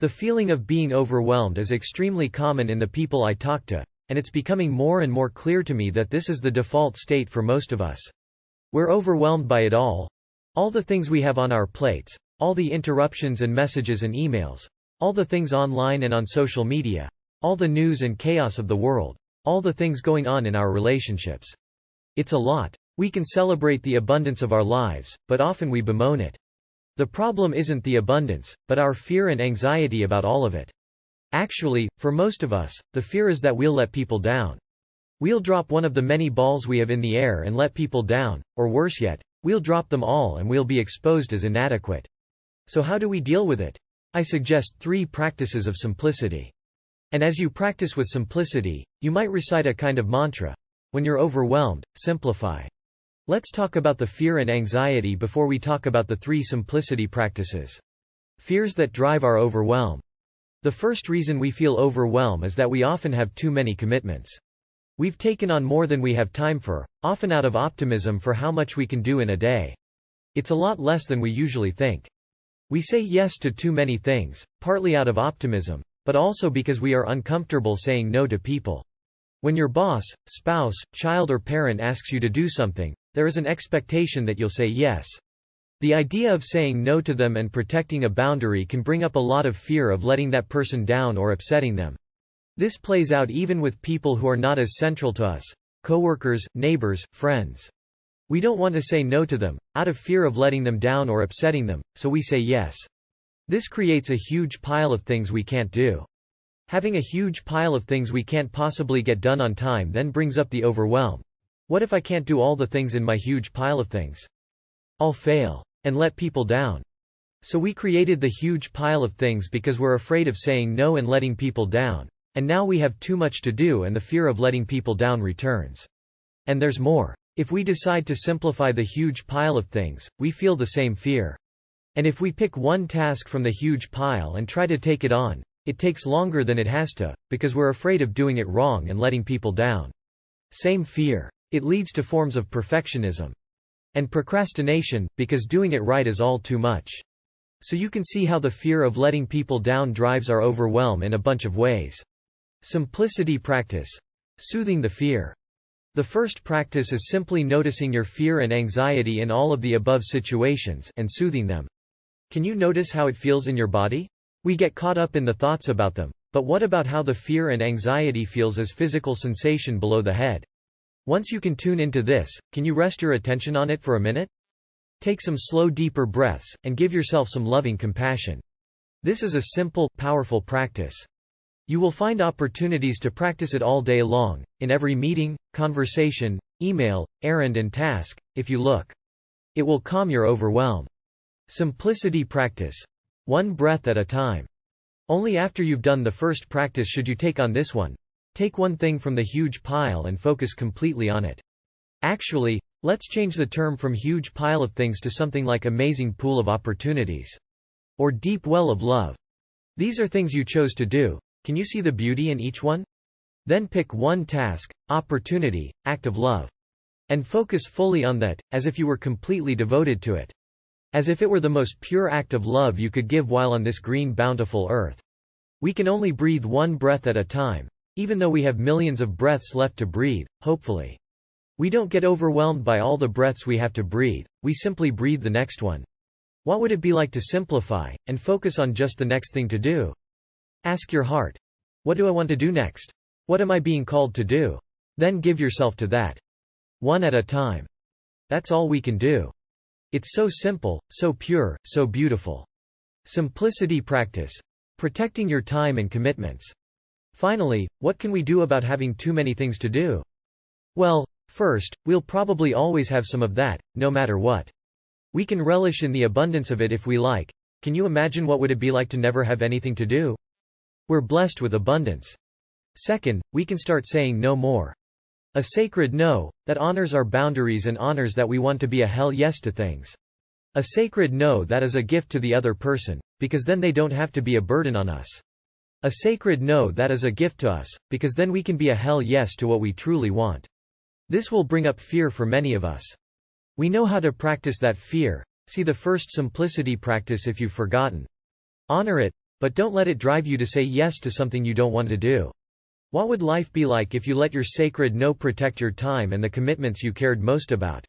The feeling of being overwhelmed is extremely common in the people I talk to, and it's becoming more and more clear to me that this is the default state for most of us. We're overwhelmed by it all the things we have on our plates, all the interruptions and messages and emails, all the things online and on social media, all the news and chaos of the world, all the things going on in our relationships. It's a lot. We can celebrate the abundance of our lives, but often we bemoan it. The problem isn't the abundance, but our fear and anxiety about all of it. Actually, for most of us, the fear is that we'll let people down. We'll drop one of the many balls we have in the air and let people down, or worse yet, we'll drop them all and we'll be exposed as inadequate. So how do we deal with it? I suggest 3 practices of simplicity. And as you practice with simplicity, you might recite a kind of mantra. When you're overwhelmed, simplify. Let's talk about the fear and anxiety before we talk about the 3 simplicity practices. Fears that drive our overwhelm. The first reason we feel overwhelmed is that we often have too many commitments. We've taken on more than we have time for, often out of optimism for how much we can do in a day. It's a lot less than we usually think. We say yes to too many things, partly out of optimism, but also because we are uncomfortable saying no to people. When your boss, spouse, child or parent asks you to do something, there is an expectation that you'll say yes. The idea of saying no to them and protecting a boundary can bring up a lot of fear of letting that person down or upsetting them. This plays out even with people who are not as central to us, coworkers, neighbors, friends. We don't want to say no to them, out of fear of letting them down or upsetting them, so we say yes. This creates a huge pile of things we can't do. Having a huge pile of things we can't possibly get done on time then brings up the overwhelm. What if I can't do all the things in my huge pile of things? I'll fail. And let people down. So we created the huge pile of things because we're afraid of saying no and letting people down. And now we have too much to do and the fear of letting people down returns. And there's more. If we decide to simplify the huge pile of things, we feel the same fear. And if we pick one task from the huge pile and try to take it on, it takes longer than it has to, because we're afraid of doing it wrong and letting people down. Same fear. It leads to forms of perfectionism. And procrastination, because doing it right is all too much. So you can see how the fear of letting people down drives our overwhelm in a bunch of ways. Simplicity practice. Soothing the fear. The first practice is simply noticing your fear and anxiety in all of the above situations and soothing them. Can you notice how it feels in your body? We get caught up in the thoughts about them, but what about how the fear and anxiety feels as physical sensation below the head? Once you can tune into this, can you rest your attention on it for a minute? Take some slow deeper breaths, and give yourself some loving compassion. This is a simple, powerful practice. You will find opportunities to practice it all day long, in every meeting, conversation, email, errand and task, if you look. It will calm your overwhelm. Simplicity practice. One breath at a time. Only after you've done the first practice should you take on this one. Take one thing from the huge pile and focus completely on it. Actually, let's change the term from huge pile of things to something like amazing pool of opportunities. Or deep well of love. These are things you chose to do. Can you see the beauty in each one? Then pick one task, opportunity, act of love. And focus fully on that, as if you were completely devoted to it. As if it were the most pure act of love you could give while on this green bountiful earth. We can only breathe one breath at a time. Even though we have millions of breaths left to breathe, hopefully. We don't get overwhelmed by all the breaths we have to breathe, we simply breathe the next one. What would it be like to simplify, and focus on just the next thing to do? Ask your heart. What do I want to do next? What am I being called to do? Then give yourself to that. One at a time. That's all we can do. It's so simple, so pure, so beautiful. Simplicity practice. Protecting your time and commitments. Finally, what can we do about having too many things to do? Well, first, we'll probably always have some of that, no matter what. We can relish in the abundance of it if we like. Can you imagine what would it be like to never have anything to do? We're blessed with abundance. Second, we can start saying no more. A sacred no, that honors our boundaries and honors that we want to be a hell yes to things. A sacred no that is a gift to the other person, because then they don't have to be a burden on us. A sacred no that is a gift to us, because then we can be a hell yes to what we truly want. This will bring up fear for many of us. We know how to practice that fear. See the first simplicity practice if you've forgotten. Honor it, But don't let it drive you to say yes to something you don't want to do. What would life be like if you let your sacred no protect your time and the commitments you cared most about?